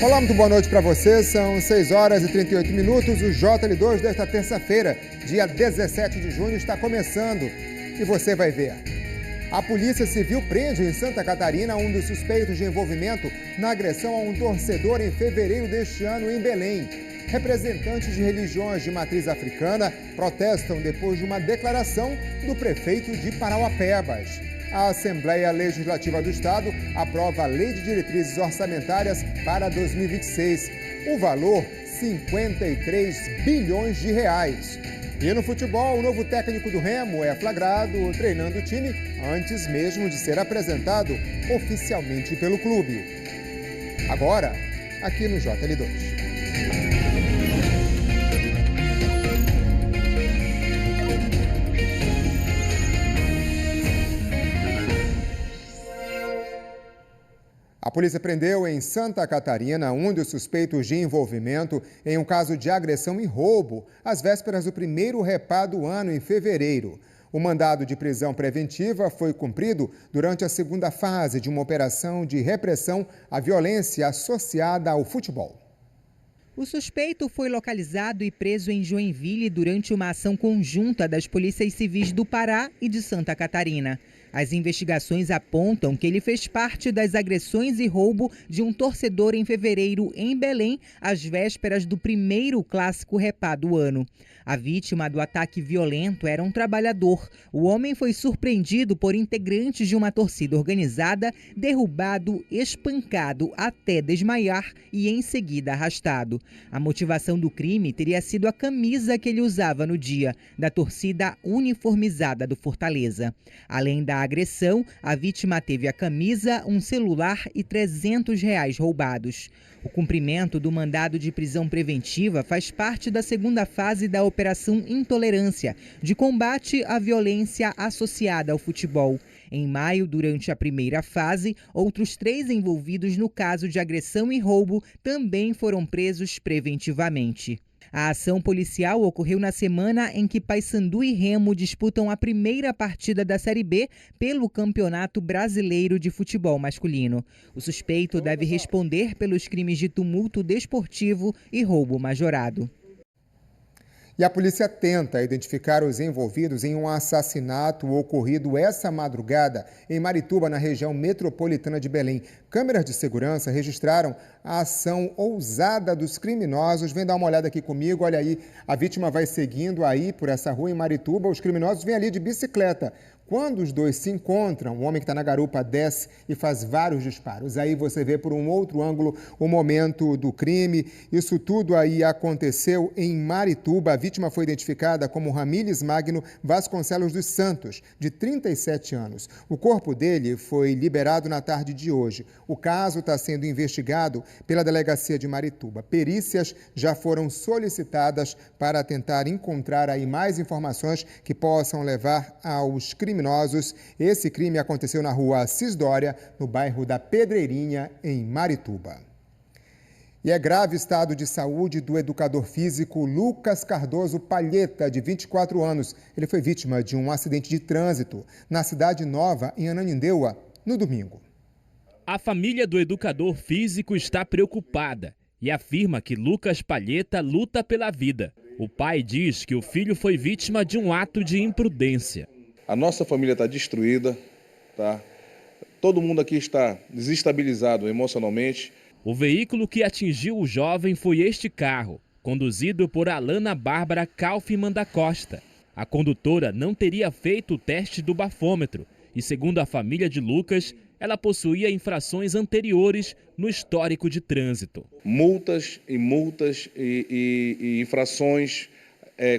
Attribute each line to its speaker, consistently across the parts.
Speaker 1: Olá, muito boa noite para você. São 6 horas e 38 minutos. O JL2 desta terça-feira, dia 17 de junho, está começando. E você vai ver. A Polícia Civil prende em Santa Catarina um dos suspeitos de envolvimento na agressão a um torcedor em fevereiro deste ano em Belém. Representantes de religiões de matriz africana protestam depois de uma declaração do prefeito de Parauapebas. A Assembleia Legislativa do Estado aprova a Lei de Diretrizes Orçamentárias para 2026. O valor, 53 bilhões de reais. E no futebol, o novo técnico do Remo é flagrado treinando o time antes mesmo de ser apresentado oficialmente pelo clube. Agora, aqui no JL2. A polícia prendeu em Santa Catarina um dos suspeitos de envolvimento em um caso de agressão e roubo, às vésperas do primeiro repá do ano, em fevereiro. O mandado de prisão preventiva foi cumprido durante a segunda fase de uma operação de repressão à violência associada ao futebol.
Speaker 2: O suspeito foi localizado e preso em Joinville durante uma ação conjunta das polícias civis do Pará e de Santa Catarina. As investigações apontam que ele fez parte das agressões e roubo de um torcedor em fevereiro em Belém, às vésperas do primeiro clássico repá do ano. A vítima do ataque violento era um trabalhador. O homem foi surpreendido por integrantes de uma torcida organizada, derrubado, espancado até desmaiar e em seguida arrastado. A motivação do crime teria sido a camisa que ele usava no dia, da torcida uniformizada do Fortaleza. Além da agressão, a vítima teve a camisa, um celular e R$300 roubados. O cumprimento do mandado de prisão preventiva faz parte da segunda fase da Operação Intolerância, de combate à violência associada ao futebol. Em maio, durante a primeira fase, outros 3 envolvidos no caso de agressão e roubo também foram presos preventivamente. A ação policial ocorreu na semana em que Paysandu e Remo disputam a primeira partida da Série B pelo Campeonato Brasileiro de Futebol Masculino. O suspeito deve responder pelos crimes de tumulto desportivo e roubo majorado.
Speaker 1: E a polícia tenta identificar os envolvidos em um assassinato ocorrido essa madrugada em Marituba, na região metropolitana de Belém. Câmeras de segurança registraram a ação ousada dos criminosos. Vem dar uma olhada aqui comigo, olha aí, a vítima vai seguindo aí por essa rua em Marituba, os criminosos vêm ali de bicicleta. Quando os dois se encontram, o homem que está na garupa desce e faz vários disparos. Aí você vê por um outro ângulo o momento do crime. Isso tudo aí aconteceu em Marituba. A vítima foi identificada como Ramílis Magno Vasconcelos dos Santos, de 37 anos. O corpo dele foi liberado na tarde de hoje. O caso está sendo investigado pela delegacia de Marituba. Perícias já foram solicitadas para tentar encontrar aí mais informações que possam levar aos criminosos. Esse crime aconteceu na rua Cisdória, no bairro da Pedreirinha, em Marituba. E é grave o estado de saúde do educador físico Lucas Cardoso Palheta, de 24 anos. Ele foi vítima de um acidente de trânsito na Cidade Nova, em Ananindeua, no domingo.
Speaker 3: A família do educador físico está preocupada e afirma que Lucas Palheta luta pela vida. O pai diz que o filho foi vítima de um ato de imprudência.
Speaker 4: A nossa família está destruída, tá? Todo mundo aqui está desestabilizado emocionalmente.
Speaker 3: O veículo que atingiu o jovem foi este carro, conduzido por Alana Bárbara Kaufmann da Costa. A condutora não teria feito o teste do bafômetro e, segundo a família de Lucas, ela possuía infrações anteriores no histórico de trânsito.
Speaker 4: Multas e infrações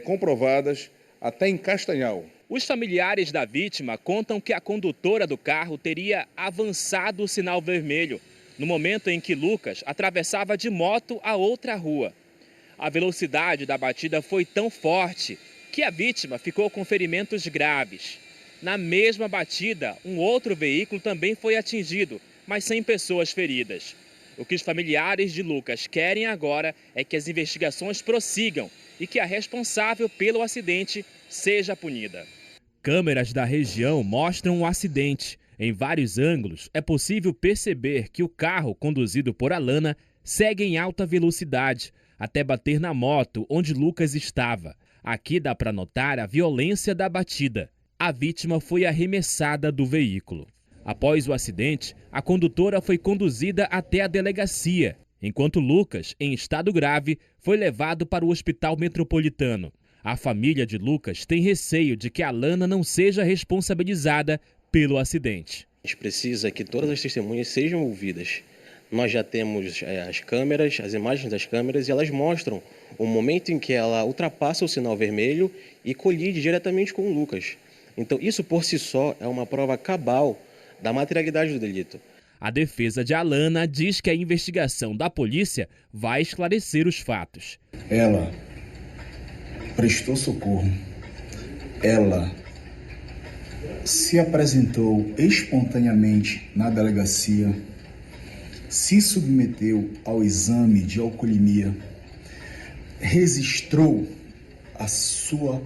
Speaker 4: comprovadas até em Castanhal.
Speaker 3: Os familiares da vítima contam que a condutora do carro teria avançado o sinal vermelho no momento em que Lucas atravessava de moto a outra rua. A velocidade da batida foi tão forte que a vítima ficou com ferimentos graves. Na mesma batida, um outro veículo também foi atingido, mas sem pessoas feridas. O que os familiares de Lucas querem agora é que as investigações prossigam e que a responsável pelo acidente seja punida. Câmeras da região mostram o acidente. Em vários ângulos, é possível perceber que o carro conduzido por Alana segue em alta velocidade, até bater na moto onde Lucas estava. Aqui dá para notar a violência da batida. A vítima foi arremessada do veículo. Após o acidente, a condutora foi conduzida até a delegacia, enquanto Lucas, em estado grave, foi levado para o Hospital Metropolitano. A família de Lucas tem receio de que Alana não seja responsabilizada pelo acidente.
Speaker 5: A gente precisa que todas as testemunhas sejam ouvidas. Nós já temos as câmeras, as imagens das câmeras, e elas mostram o momento em que ela ultrapassa o sinal vermelho e colide diretamente com o Lucas. Então, isso por si só é uma prova cabal da materialidade do delito.
Speaker 3: A defesa de Alana diz que a investigação da polícia vai esclarecer os fatos.
Speaker 6: Ela prestou socorro. Ela se apresentou espontaneamente na delegacia, se submeteu ao exame de alcoolemia, registrou a sua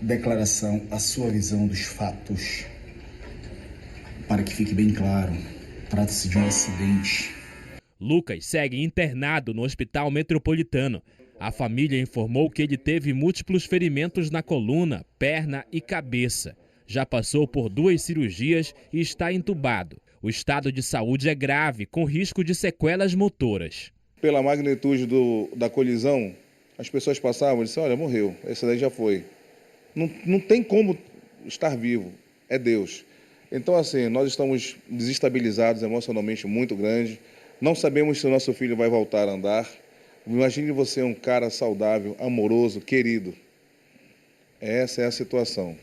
Speaker 6: declaração, a sua visão dos fatos. Para que fique bem claro, trata-se de um acidente.
Speaker 3: Lucas segue internado no Hospital Metropolitano. A família informou que ele teve múltiplos ferimentos na coluna, perna e cabeça. Já passou por 2 cirurgias e está entubado. O estado de saúde é grave, com risco de sequelas motoras.
Speaker 4: Pela magnitude da colisão, as pessoas passavam e disseram, olha, morreu, esse daí já foi. Não tem como estar vivo, é Deus. Então, assim, nós estamos desestabilizados emocionalmente muito grande. Não sabemos se o nosso filho vai voltar a andar. Imagine você um cara saudável, amoroso, querido. Essa é a situação.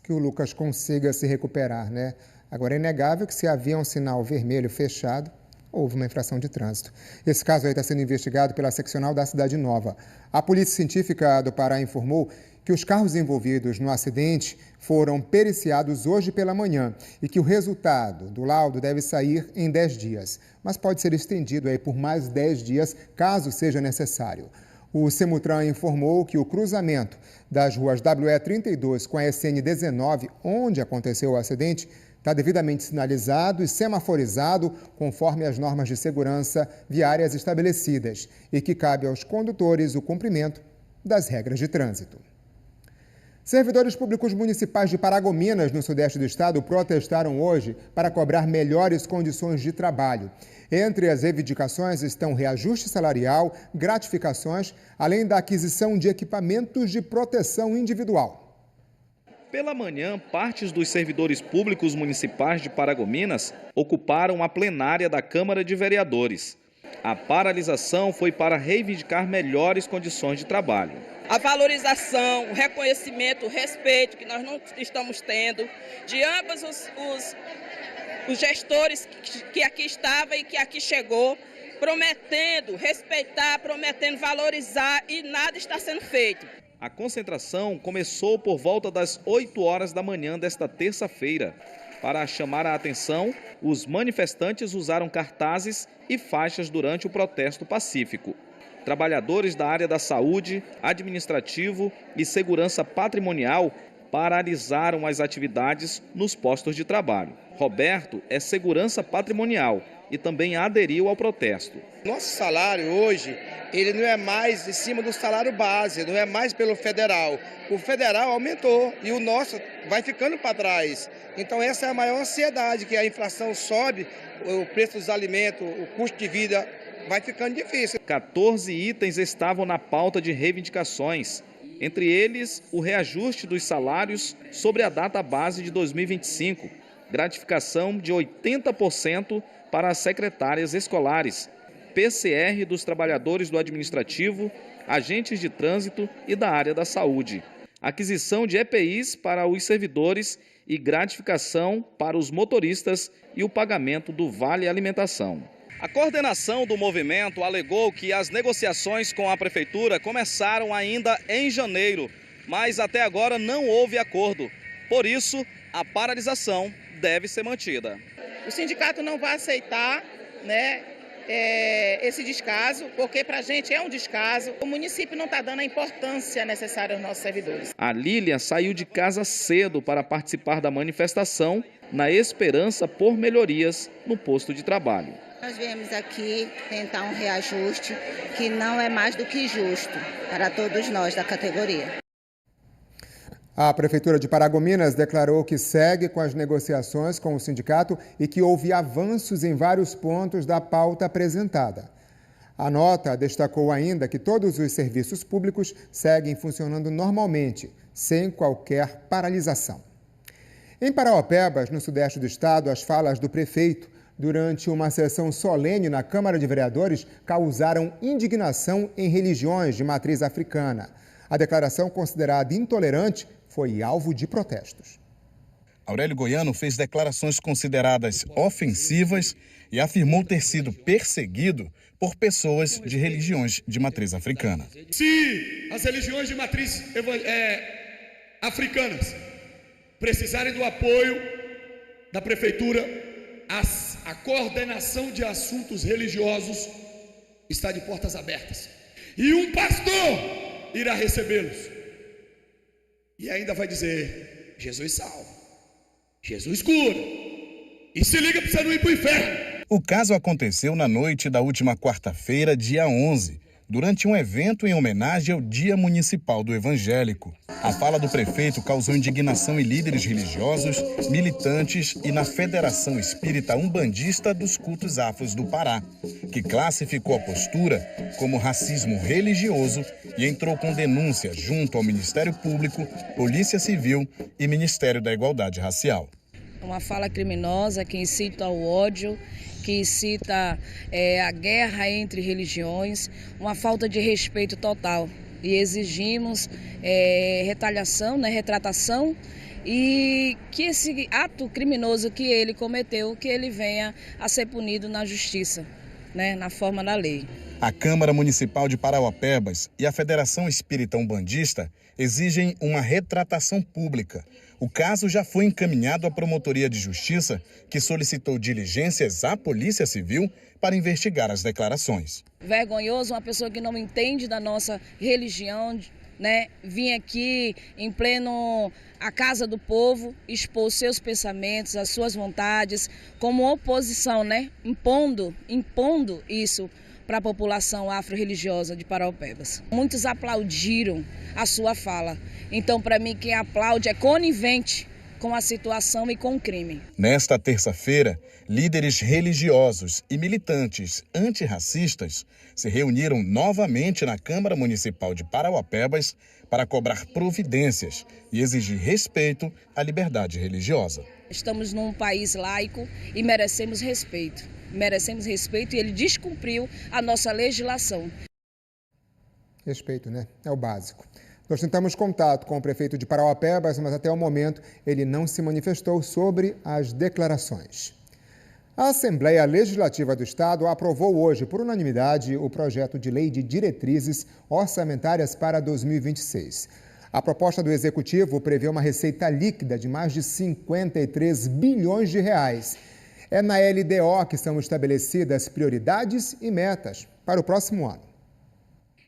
Speaker 1: Que o Lucas consiga se recuperar, né? Agora, é inegável que se havia um sinal vermelho fechado, houve uma infração de trânsito. Esse caso aí está sendo investigado pela seccional da Cidade Nova. A Polícia Científica do Pará informou que os carros envolvidos no acidente foram periciados hoje pela manhã e que o resultado do laudo deve sair em 10 dias, mas pode ser estendido aí por mais 10 dias, caso seja necessário. O Semutran informou que o cruzamento das ruas WE 32 com a SN 19, onde aconteceu o acidente, está devidamente sinalizado e semaforizado conforme as normas de segurança viárias estabelecidas e que cabe aos condutores o cumprimento das regras de trânsito. Servidores públicos municipais de Paragominas, no sudeste do estado, protestaram hoje para cobrar melhores condições de trabalho. Entre as reivindicações estão reajuste salarial, gratificações, além da aquisição de equipamentos de proteção individual.
Speaker 7: Pela manhã, partes dos servidores públicos municipais de Paragominas ocuparam a plenária da Câmara de Vereadores. A paralisação foi para reivindicar melhores condições de trabalho.
Speaker 8: A valorização, o reconhecimento, o respeito que nós não estamos tendo de ambos os gestores que aqui estavam e que aqui chegou, prometendo respeitar, prometendo valorizar e nada está sendo feito.
Speaker 7: A concentração começou por volta das 8 horas da manhã desta terça-feira. Para chamar a atenção, os manifestantes usaram cartazes e faixas durante o protesto pacífico. Trabalhadores da área da saúde, administrativo e segurança patrimonial paralisaram as atividades nos postos de trabalho. Roberto é segurança patrimonial e também aderiu ao protesto.
Speaker 9: Nosso salário hoje, ele não é mais em cima do salário base, não é mais pelo federal. O federal aumentou e o nosso vai ficando para trás. Então essa é a maior ansiedade, que a inflação sobe, o preço dos alimentos, o custo de vida vai ficando difícil.
Speaker 7: 14 itens estavam na pauta de reivindicações. Entre eles, o reajuste dos salários sobre a data base de 2025, gratificação de 80% para as secretárias escolares, PCR dos trabalhadores do administrativo, agentes de trânsito e da área da saúde, aquisição de EPIs para os servidores e gratificação para os motoristas e o pagamento do Vale Alimentação.
Speaker 10: A coordenação do movimento alegou que as negociações com a prefeitura começaram ainda em janeiro, mas até agora não houve acordo. Por isso, a paralisação deve ser mantida.
Speaker 11: O sindicato não vai aceitar, esse descaso, porque para a gente é um descaso. O município não está dando a importância necessária aos nossos servidores.
Speaker 7: A Lília saiu de casa cedo para participar da manifestação, na esperança por melhorias no posto de trabalho.
Speaker 12: Nós viemos aqui tentar um reajuste que não é mais do que justo para todos nós da categoria.
Speaker 1: A Prefeitura de Paragominas declarou que segue com as negociações com o sindicato e que houve avanços em vários pontos da pauta apresentada. A nota destacou ainda que todos os serviços públicos seguem funcionando normalmente, sem qualquer paralisação. Em Parauapebas, no sudeste do estado, as falas do prefeito durante uma sessão solene na Câmara de Vereadores causaram indignação em religiões de matriz africana. A declaração, considerada intolerante, foi alvo de protestos.
Speaker 13: Aurélio Goiano fez declarações consideradas ofensivas e afirmou ter sido perseguido por pessoas de religiões de matriz africana.
Speaker 14: Se as religiões de matriz africanas precisarem do apoio da Prefeitura, a coordenação de assuntos religiosos está de portas abertas. E um pastor irá recebê-los. E ainda vai dizer, Jesus salva, Jesus cura. E se liga para você não ir para o inferno.
Speaker 13: O caso aconteceu na noite da última quarta-feira, dia 11, durante um evento em homenagem ao Dia Municipal do Evangélico. A fala do prefeito causou indignação em líderes religiosos, militantes e na Federação Espírita Umbandista dos Cultos Afros do Pará, que classificou a postura como racismo religioso e entrou com denúncia junto ao Ministério Público, Polícia Civil e Ministério da Igualdade Racial.
Speaker 15: Uma fala criminosa que incita ao ódio, que incita a guerra entre religiões, uma falta de respeito total. E exigimos retaliação, retratação e que esse ato criminoso que ele cometeu, que ele venha a ser punido na justiça, na forma da lei.
Speaker 13: A Câmara Municipal de Parauapebas e a Federação Espírita Umbandista exigem uma retratação pública. O caso já foi encaminhado à Promotoria de Justiça, que solicitou diligências à Polícia Civil para investigar as declarações.
Speaker 15: Vergonhoso uma pessoa que não entende da nossa religião, vir aqui em pleno a Casa do Povo, expor seus pensamentos, as suas vontades, como oposição, impondo isso para a população afro-religiosa de Parauapebas. Muitos aplaudiram a sua fala. Então, para mim, quem aplaude é conivente com a situação e com o crime.
Speaker 13: Nesta terça-feira, líderes religiosos e militantes antirracistas se reuniram novamente na Câmara Municipal de Parauapebas para cobrar providências e exigir respeito à liberdade religiosa.
Speaker 15: Estamos num país laico e merecemos respeito. E ele descumpriu a nossa legislação.
Speaker 1: Respeito, é o básico. Nós tentamos contato com o prefeito de Parauapebas, mas até o momento ele não se manifestou sobre as declarações. A Assembleia Legislativa do Estado aprovou hoje, por unanimidade, o projeto de lei de diretrizes orçamentárias para 2026. A proposta do Executivo prevê uma receita líquida de mais de 53 bilhões de reais. É na LDO que são estabelecidas prioridades e metas para o próximo ano.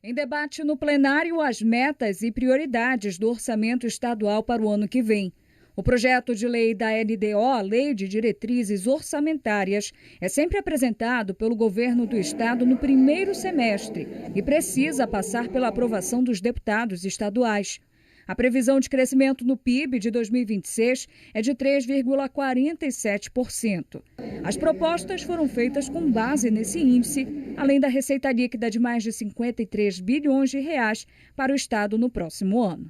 Speaker 16: Em debate no plenário, as metas e prioridades do orçamento estadual para o ano que vem. O projeto de lei da LDO, Lei de Diretrizes Orçamentárias, é sempre apresentado pelo governo do estado no primeiro semestre e precisa passar pela aprovação dos deputados estaduais. A previsão de crescimento no PIB de 2026 é de 3,47%. As propostas foram feitas com base nesse índice, além da receita líquida de mais de 53 bilhões de reais para o estado no próximo ano.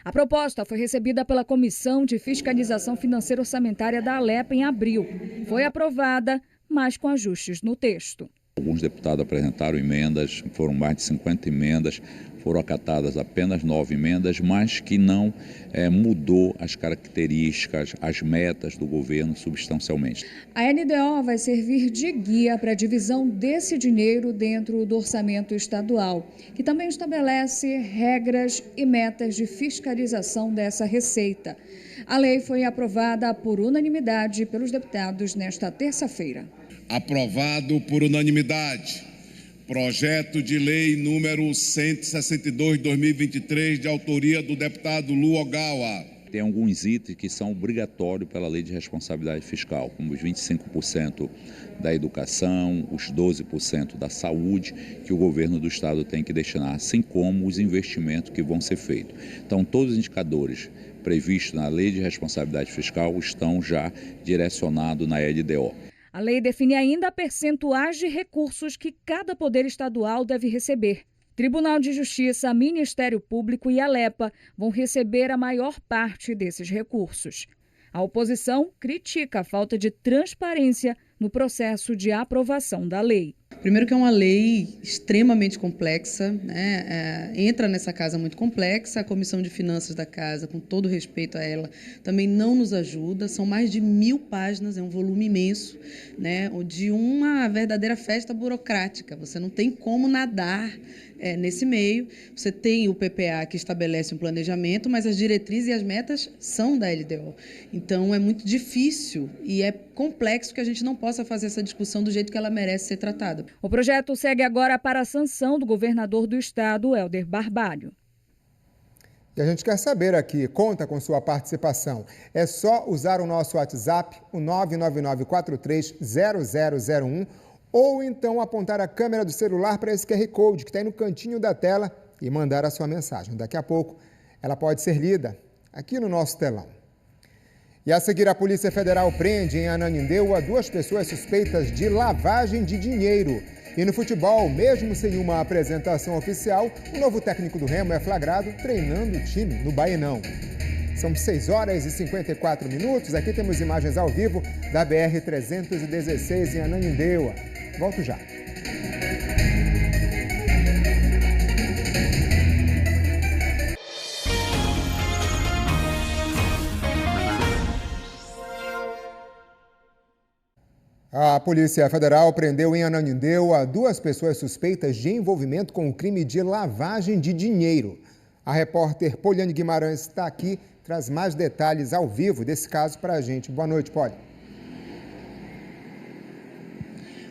Speaker 16: A proposta foi recebida pela Comissão de Fiscalização Financeira Orçamentária da ALEPA em abril. Foi aprovada, mas com ajustes no texto.
Speaker 17: Alguns deputados apresentaram emendas, foram mais de 50 emendas, foram acatadas apenas 9 emendas, mas que não mudou as características, as metas do governo substancialmente.
Speaker 16: A LDO vai servir de guia para a divisão desse dinheiro dentro do orçamento estadual, que também estabelece regras e metas de fiscalização dessa receita. A lei foi aprovada por unanimidade pelos deputados nesta terça-feira.
Speaker 18: Aprovado por unanimidade. Projeto de lei número 162/2023, de autoria do deputado Lu Ogawa.
Speaker 17: Tem alguns itens que são obrigatórios pela lei de responsabilidade fiscal, como os 25% da educação, os 12% da saúde, que o governo do estado tem que destinar, assim como os investimentos que vão ser feitos. Então, todos os indicadores previstos na lei de responsabilidade fiscal estão já direcionados na LDO.
Speaker 16: A lei define ainda percentuais de recursos que cada poder estadual deve receber. Tribunal de Justiça, Ministério Público e Alepa vão receber a maior parte desses recursos. A oposição critica a falta de transparência no processo de aprovação da lei.
Speaker 19: Primeiro que é uma lei extremamente complexa, né? Entra nessa casa muito complexa, a Comissão de Finanças da casa, com todo respeito a ela, também não nos ajuda, são mais de 1000 páginas, é um volume imenso, né? De uma verdadeira festa burocrática, você não tem como nadar nesse meio. Você tem o PPA que estabelece um planejamento, mas as diretrizes e as metas são da LDO. Então é muito difícil e é complexo que a gente não possa fazer essa discussão do jeito que ela merece ser tratada.
Speaker 16: O projeto segue agora para a sanção do governador do estado, Helder Barbalho.
Speaker 1: E a gente quer saber aqui, conta com sua participação. É só usar o nosso WhatsApp, o 999430001, ou então apontar a câmera do celular para esse QR Code que está aí no cantinho da tela e mandar a sua mensagem. Daqui a pouco ela pode ser lida aqui no nosso telão. E a seguir, a Polícia Federal prende em Ananindeua 2 pessoas suspeitas de lavagem de dinheiro. E no futebol, mesmo sem uma apresentação oficial, o novo técnico do Remo é flagrado treinando o time no Baenão. São 6h54. Aqui temos imagens ao vivo da BR-316 em Ananindeua. Volto já. A Polícia Federal prendeu em Ananindeua 2 pessoas suspeitas de envolvimento com o crime de lavagem de dinheiro. A repórter Poliane Guimarães está aqui, traz mais detalhes ao vivo desse caso para a gente. Boa noite, Poli.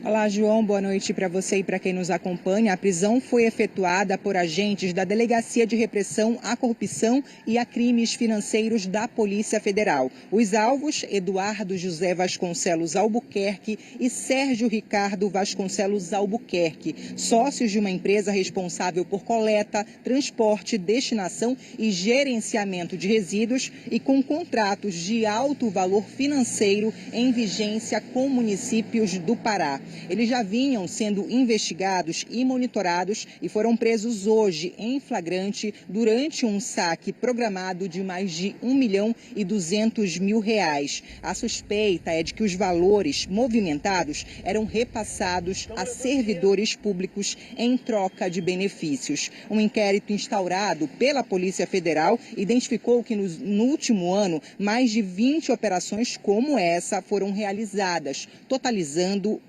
Speaker 2: Olá, João. Boa noite para você e para quem nos acompanha. A prisão foi efetuada por agentes da Delegacia de Repressão à Corrupção e a Crimes Financeiros da Polícia Federal. Os alvos, Eduardo José Vasconcelos Albuquerque e Sérgio Ricardo Vasconcelos Albuquerque, sócios de uma empresa responsável por coleta, transporte, destinação e gerenciamento de resíduos e com contratos de alto valor financeiro em vigência com municípios do Pará. Eles já vinham sendo investigados e monitorados e foram presos hoje em flagrante durante um saque programado de mais de R$1.200.000. A suspeita é de que os valores movimentados eram repassados a servidores públicos em troca de benefícios. Um inquérito instaurado pela Polícia Federal identificou que no último ano mais de 20 operações como essa foram realizadas, totalizando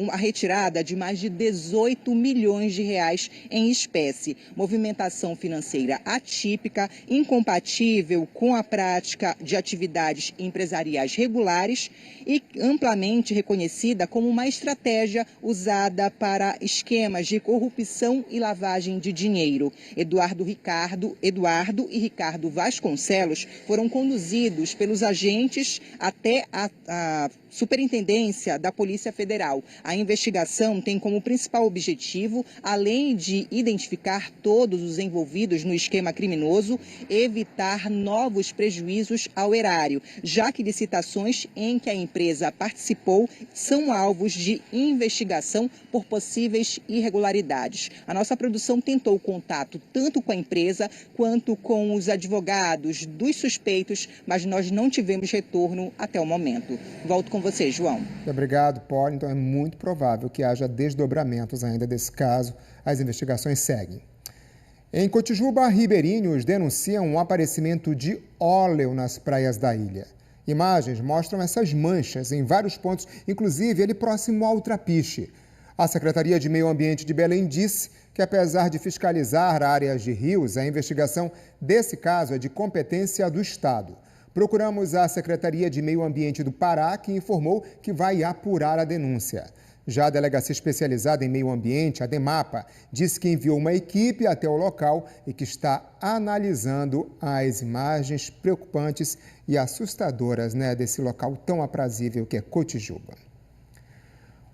Speaker 2: a retirada de mais de 18 milhões de reais em espécie. Movimentação financeira atípica, incompatível com a prática de atividades empresariais regulares e amplamente reconhecida como uma estratégia usada para esquemas de corrupção e lavagem de dinheiro. Eduardo e Ricardo Vasconcelos foram conduzidos pelos agentes até a Superintendência da Polícia Federal. A investigação tem como principal objetivo, além de identificar todos os envolvidos no esquema criminoso, evitar novos prejuízos ao erário, já que licitações em que a empresa participou são alvos de investigação por possíveis irregularidades. A nossa produção tentou contato tanto com a empresa quanto com os advogados dos suspeitos, mas nós não tivemos retorno até o momento. Volto com você, João.
Speaker 1: Obrigado, Paulo. Então é muito provável que haja desdobramentos ainda desse caso. As investigações seguem. Em Cotijuba, ribeirinhos denunciam um aparecimento de óleo nas praias da ilha. Imagens mostram essas manchas em vários pontos, inclusive ali próximo ao Trapiche. A Secretaria de Meio Ambiente de Belém disse que, apesar de fiscalizar áreas de rios, a investigação desse caso é de competência do Estado. Procuramos a Secretaria de Meio Ambiente do Pará, que informou que vai apurar a denúncia. Já a Delegacia Especializada em Meio Ambiente, a DEMAPA, disse que enviou uma equipe até o local e que está analisando as imagens preocupantes e assustadoras, desse local tão aprazível que é Cotijuba.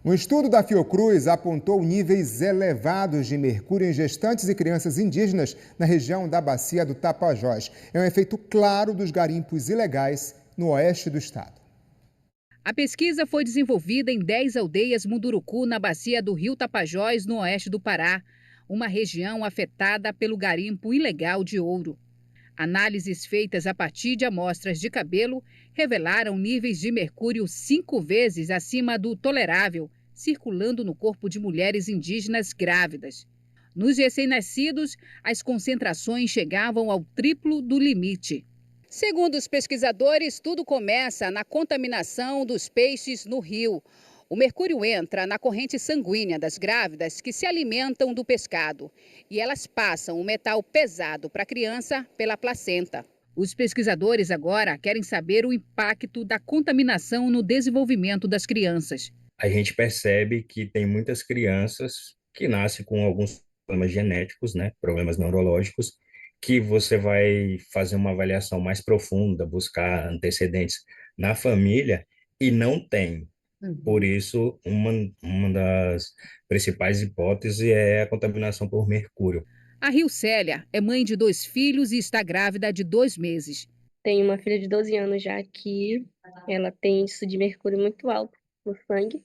Speaker 1: Um estudo da Fiocruz apontou níveis elevados de mercúrio em gestantes e crianças indígenas na região da Bacia do Tapajós. É um efeito claro dos garimpos ilegais no oeste do estado.
Speaker 20: A pesquisa foi desenvolvida em 10 aldeias Munduruku, na bacia do rio Tapajós, no oeste do Pará, uma região afetada pelo garimpo ilegal de ouro. Análises feitas a partir de amostras de cabelo revelaram níveis de mercúrio 5 vezes acima do tolerável, circulando no corpo de mulheres indígenas grávidas. Nos recém-nascidos, as concentrações chegavam ao triplo do limite. Segundo os pesquisadores, tudo começa na contaminação dos peixes no rio. O mercúrio entra na corrente sanguínea das grávidas que se alimentam do pescado e elas passam o metal pesado para a criança pela placenta. Os pesquisadores agora querem saber o impacto da contaminação no desenvolvimento das crianças.
Speaker 21: A gente percebe que tem muitas crianças que nascem com alguns problemas genéticos, problemas neurológicos, que você vai fazer uma avaliação mais profunda, buscar antecedentes na família e não tem. Por isso, uma das principais hipóteses é a contaminação por mercúrio.
Speaker 20: A Rilcélia é mãe de 2 filhos e está grávida de 2 meses.
Speaker 22: Tenho uma filha de 12 anos já que ela tem índice de mercúrio muito alto no sangue.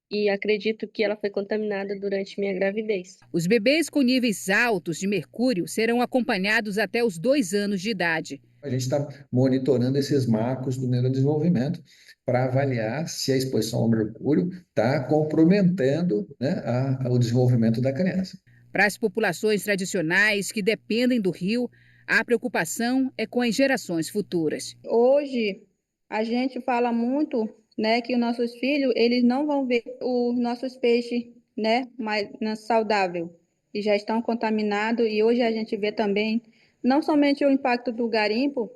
Speaker 22: E acredito que ela foi contaminada durante minha gravidez.
Speaker 20: Os bebês com níveis altos de mercúrio serão acompanhados até os 2 anos de idade.
Speaker 23: A gente está monitorando esses marcos do neurodesenvolvimento para avaliar se a exposição ao mercúrio está comprometendo o desenvolvimento da criança.
Speaker 20: Para as populações tradicionais que dependem do rio, a preocupação é com as gerações futuras.
Speaker 24: Hoje, a gente fala muito que os nossos filhos, eles não vão ver os nossos peixes, mais saudável e já estão contaminados. E hoje a gente vê também, não somente o impacto do garimpo,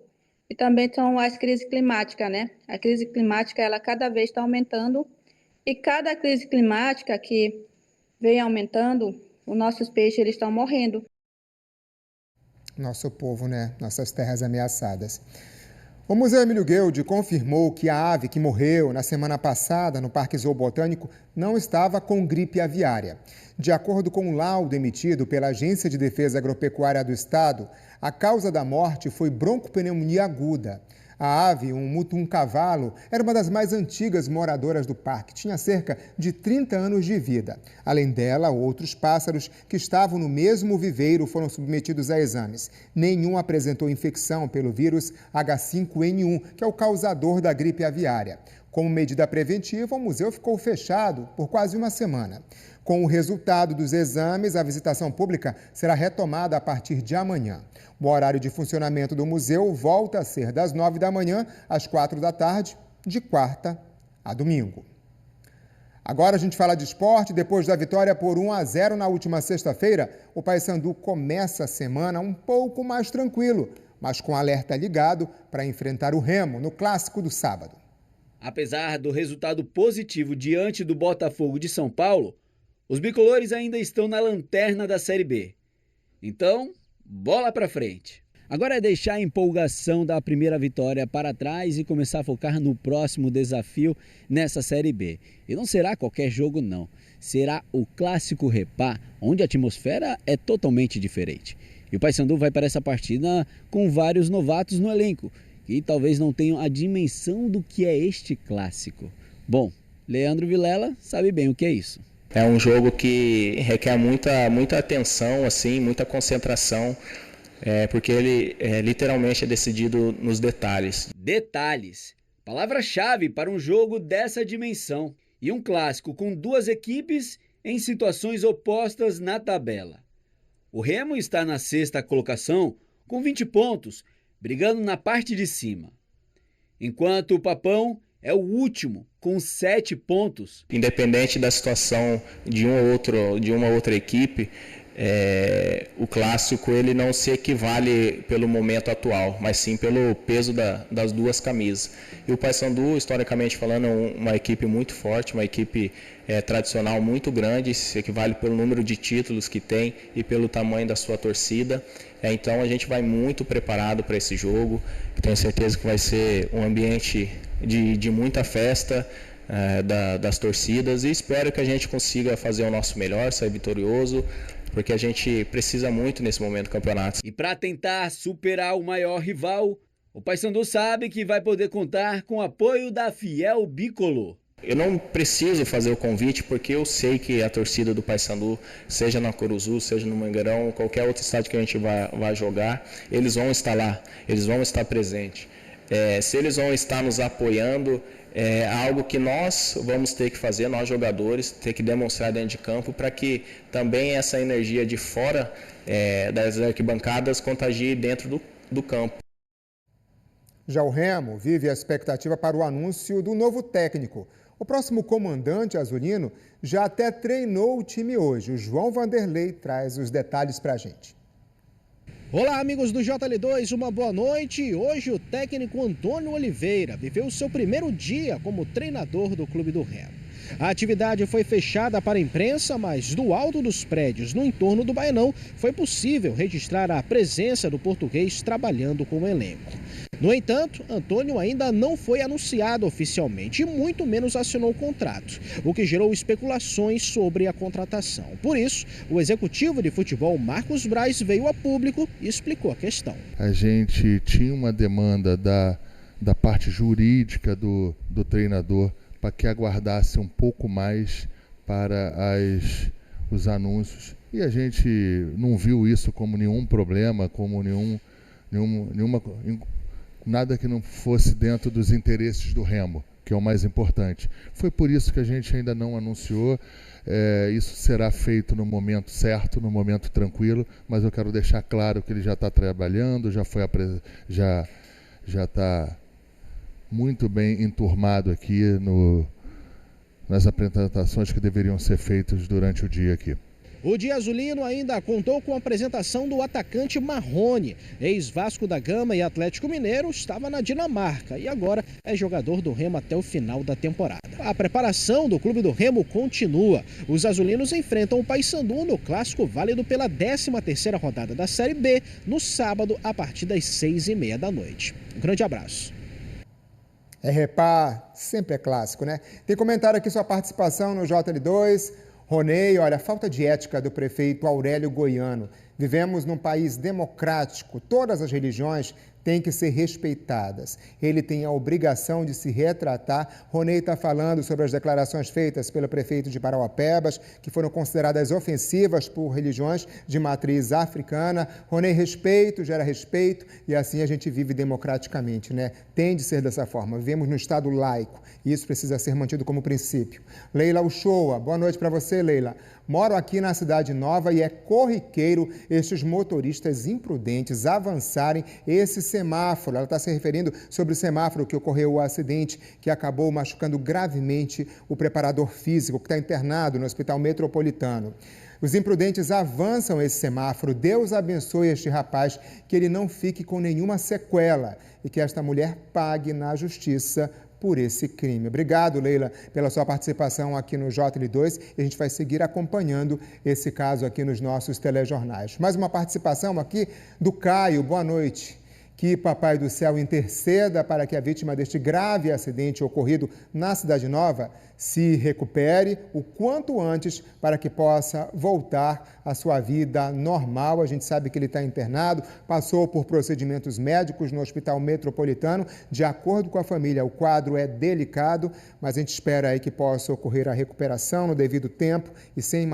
Speaker 24: e também são as crises climáticas, A crise climática, ela cada vez está aumentando e cada crise climática que vem aumentando, os nossos peixes, eles estão morrendo.
Speaker 1: Nosso povo, Nossas terras ameaçadas. O Museu Emílio Gueldi confirmou que a ave que morreu na semana passada no Parque Zoobotânico não estava com gripe aviária. De acordo com o laudo emitido pela Agência de Defesa Agropecuária do Estado, a causa da morte foi broncopneumonia aguda. A ave, um mutum-cavalo, era uma das mais antigas moradoras do parque. Tinha cerca de 30 anos de vida. Além dela, outros pássaros que estavam no mesmo viveiro foram submetidos a exames. Nenhum apresentou infecção pelo vírus H5N1, que é o causador da gripe aviária. Como medida preventiva, o museu ficou fechado por quase uma semana. Com o resultado dos exames, a visitação pública será retomada a partir de amanhã. O horário de funcionamento do museu volta a ser das 9 da manhã às 4 da tarde, de quarta a domingo. Agora a gente fala de esporte. Depois da vitória por 1-0 na última sexta-feira, o Paysandu começa a semana um pouco mais tranquilo, mas com alerta ligado para enfrentar o Remo no clássico do sábado.
Speaker 25: Apesar do resultado positivo diante do Botafogo de São Paulo, os bicolores ainda estão na lanterna da Série B. Então, bola pra frente. Agora é deixar a empolgação da primeira vitória para trás e começar a focar no próximo desafio nessa Série B. E não será qualquer jogo, não. Será o Clássico Repá, onde a atmosfera é totalmente diferente. E o Paysandu vai para essa partida com vários novatos no elenco, que talvez não tenham a dimensão do que é este clássico. Bom, Leandro Vilela sabe bem o que é isso.
Speaker 26: É um jogo que requer muita atenção, assim, muita concentração, porque ele literalmente é decidido nos detalhes.
Speaker 25: Detalhes, palavra-chave para um jogo dessa dimensão. E um clássico com 2 equipes em situações opostas na tabela. O Remo está na 6ª colocação com 20 pontos, brigando na parte de cima. Enquanto o Papão é o último, com 7 pontos.
Speaker 26: Independente da situação de uma outra equipe, o clássico ele não se equivale pelo momento atual, mas sim pelo peso das duas camisas. E o Paysandu, historicamente falando, é uma equipe muito forte, uma equipe tradicional muito grande, se equivale pelo número de títulos que tem e pelo tamanho da sua torcida. Então a gente vai muito preparado para esse jogo, tenho certeza que vai ser um ambiente de muita festa das torcidas, e espero que a gente consiga fazer o nosso melhor, sair vitorioso, porque a gente precisa muito nesse momento do campeonato.
Speaker 25: E para tentar superar o maior rival, o Paysandu sabe que vai poder contar com o apoio da Fiel Bicolor.
Speaker 26: Eu não preciso fazer o convite porque eu sei que a torcida do Paysandu, seja na Curuzu, seja no Mangueirão, qualquer outro estádio que a gente vai jogar, eles vão estar lá, eles vão estar presentes. Se eles vão estar nos apoiando, é algo que nós vamos ter que fazer, nós jogadores, ter que demonstrar dentro de campo para que também essa energia de fora das arquibancadas contagie dentro do campo.
Speaker 1: Já o Remo vive a expectativa para o anúncio do novo técnico. O próximo comandante azulino já até treinou o time hoje. O João Vanderlei traz os detalhes para a gente.
Speaker 3: Olá, amigos do JL2, uma boa noite. Hoje o técnico Antônio Oliveira viveu o seu primeiro dia como treinador do Clube do Remo. A atividade foi fechada para a imprensa, mas do alto dos prédios no entorno do Baianão foi possível registrar a presença do português trabalhando com o elenco. No entanto, Antônio ainda não foi anunciado oficialmente e muito menos assinou o contrato, o que gerou especulações sobre a contratação. Por isso, o executivo de futebol Marcos Braz veio a público e explicou a questão.
Speaker 4: A gente tinha uma demanda da parte jurídica do treinador para que aguardasse um pouco mais para os anúncios. E a gente não viu isso como nenhum problema, como nada que não fosse dentro dos interesses do Remo, que é o mais importante. Foi por isso que a gente ainda não anunciou. Isso será feito no momento certo, no momento tranquilo, mas eu quero deixar claro que ele já está trabalhando, já está muito bem enturmado aqui nas apresentações que deveriam ser feitas durante o dia aqui.
Speaker 3: O dia azulino ainda contou com a apresentação do atacante Marrone, ex-Vasco da Gama e Atlético Mineiro, estava na Dinamarca e agora é jogador do Remo até o final da temporada. A preparação do Clube do Remo continua. Os azulinos enfrentam o Paysandu no clássico válido pela 13ª rodada da Série B, no sábado, a partir das 6h30 da noite. Um grande abraço.
Speaker 1: Repá, sempre é clássico, né? Tem comentário aqui, sua participação no JL2. Ronei, olha, falta de ética do prefeito Aurélio Goiano. Vivemos num país democrático, todas as religiões têm que ser respeitadas. Ele tem a obrigação de se retratar. Ronei está falando sobre as declarações feitas pelo prefeito de Parauapebas, que foram consideradas ofensivas por religiões de matriz africana. Ronei, respeito gera respeito e assim a gente vive democraticamente, né? Tem de ser dessa forma. Vivemos num Estado laico e isso precisa ser mantido como princípio. Leila Uchoa, boa noite para você, Leila. Moro aqui na Cidade Nova e é corriqueiro estes motoristas imprudentes avançarem esse semáforo. Ela está se referindo sobre o semáforo que ocorreu o acidente, que acabou machucando gravemente o preparador físico, que está internado no Hospital Metropolitano. Os imprudentes avançam esse semáforo. Deus abençoe este rapaz, que ele não fique com nenhuma sequela e que esta mulher pague na justiça por esse crime. Obrigado, Leila, pela sua participação aqui no JL2 e a gente vai seguir acompanhando esse caso aqui nos nossos telejornais. Mais uma participação aqui do Caio. Boa noite. Que Papai do Céu interceda para que a vítima deste grave acidente ocorrido na Cidade Nova se recupere o quanto antes para que possa voltar à sua vida normal. A gente sabe que ele está internado, passou por procedimentos médicos no Hospital Metropolitano. De acordo com a família, o quadro é delicado, mas a gente espera aí que possa ocorrer a recuperação no devido tempo e sem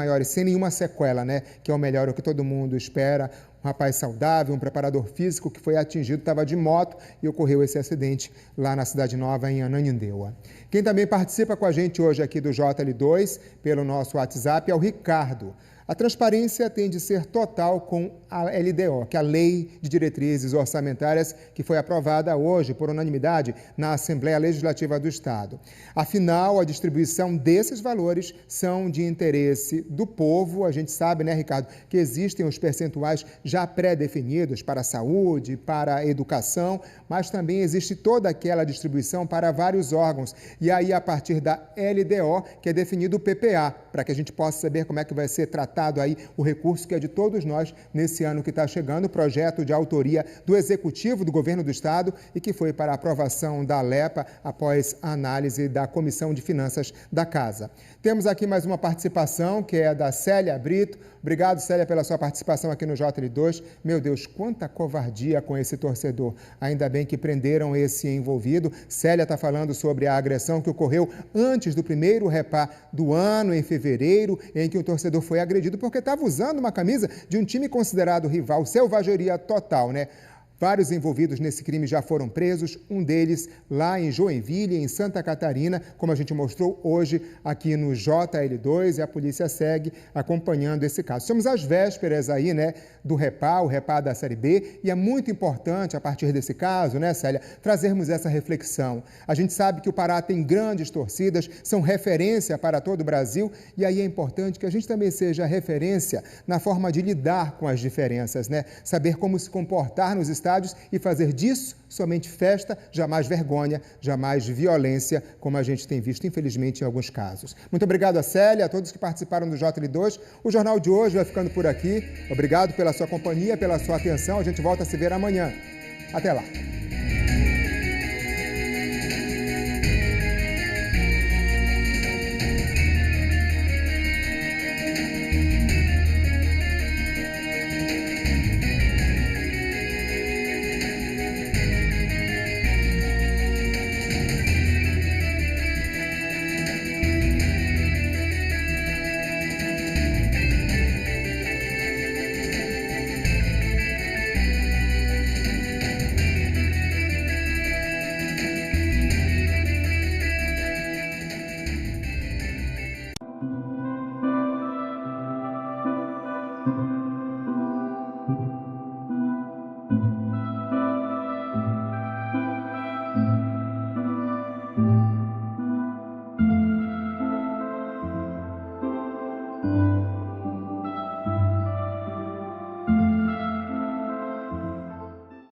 Speaker 1: nenhuma sequela, né? Que é o melhor, o que todo mundo espera. Um rapaz saudável, um preparador físico que foi atingido, estava de moto e ocorreu esse acidente lá na Cidade Nova, em Ananindeua. Quem também participa com a gente hoje aqui do JL2, pelo nosso WhatsApp, é o Ricardo. A transparência tem de ser total com a LDO, que é a Lei de Diretrizes Orçamentárias, que foi aprovada hoje por unanimidade na Assembleia Legislativa do Estado. Afinal, a distribuição desses valores são de interesse do povo. A gente sabe, né, Ricardo, que existem os percentuais já pré-definidos para a saúde, para a educação, mas também existe toda aquela distribuição para vários órgãos. E aí, a partir da LDO, que é definido o PPA, para que a gente possa saber como é que vai ser tratado aí o recurso que é de todos nós nesse ano que está chegando, o projeto de autoria do Executivo do Governo do Estado e que foi para aprovação da LEPA após a análise da Comissão de Finanças da Casa. Temos aqui mais uma participação, que é da Célia Brito. Obrigado, Célia, pela sua participação aqui no JL2. Meu Deus, quanta covardia com esse torcedor. Ainda bem que prenderam esse envolvido. Célia está falando sobre a agressão que ocorreu antes do primeiro Repá do ano, em fevereiro, em que o torcedor foi agredido porque estava usando uma camisa de um time considerado rival. Selvageria total, né? Vários envolvidos nesse crime já foram presos, um deles lá em Joinville, em Santa Catarina, como a gente mostrou hoje aqui no JL2, e a polícia segue acompanhando esse caso. Estamos às vésperas aí, né, do Repá, o Repá da Série B, e é muito importante, a partir desse caso, né, Célia, trazermos essa reflexão. A gente sabe que o Pará tem grandes torcidas, são referência para todo o Brasil, e aí é importante que a gente também seja referência na forma de lidar com as diferenças, né? Saber como se comportar nos estádios e fazer disso somente festa, jamais vergonha, jamais violência, como a gente tem visto, infelizmente, em alguns casos. Muito obrigado a Célia, a todos que participaram do JL2. O Jornal de hoje vai ficando por aqui. Obrigado pela sua companhia, pela sua atenção. A gente volta a se ver amanhã. Até lá.